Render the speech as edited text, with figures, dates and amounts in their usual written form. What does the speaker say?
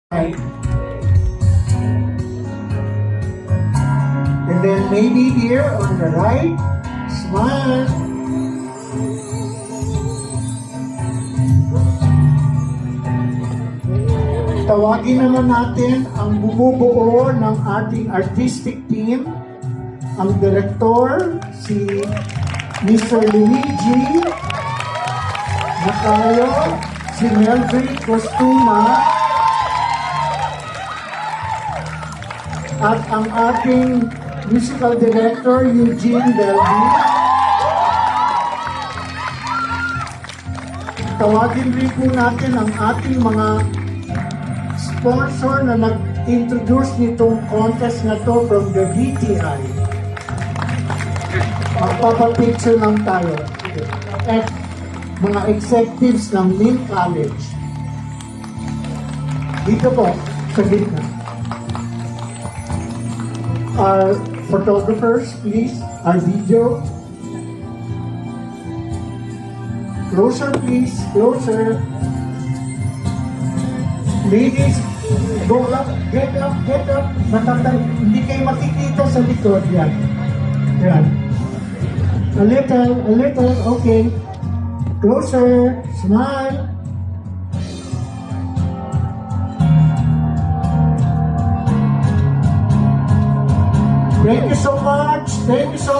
Right. And then maybe here on the right, smile. Tawagin naman natin ang bumubuo ng ating artistic team, ang director, si Mr. Luigi Macayo, si Melvin Costuma, at ang ating musical director, Eugene Delby. Tawagin rin po natin ang ating mga sponsor na nag-introduce nitong contest na to from the VTI. Magpapapicture lang tayo. At mga executives ng Min College. Dito po, sa gitna. Our photographers, please. Our video. Closer, please. Closer. Ladies, go up. Get up, get up. Hindi kayo makikita sa likod. Yan. Yan. A little. Okay. Closer. Smile. Thank you so much. Thank you so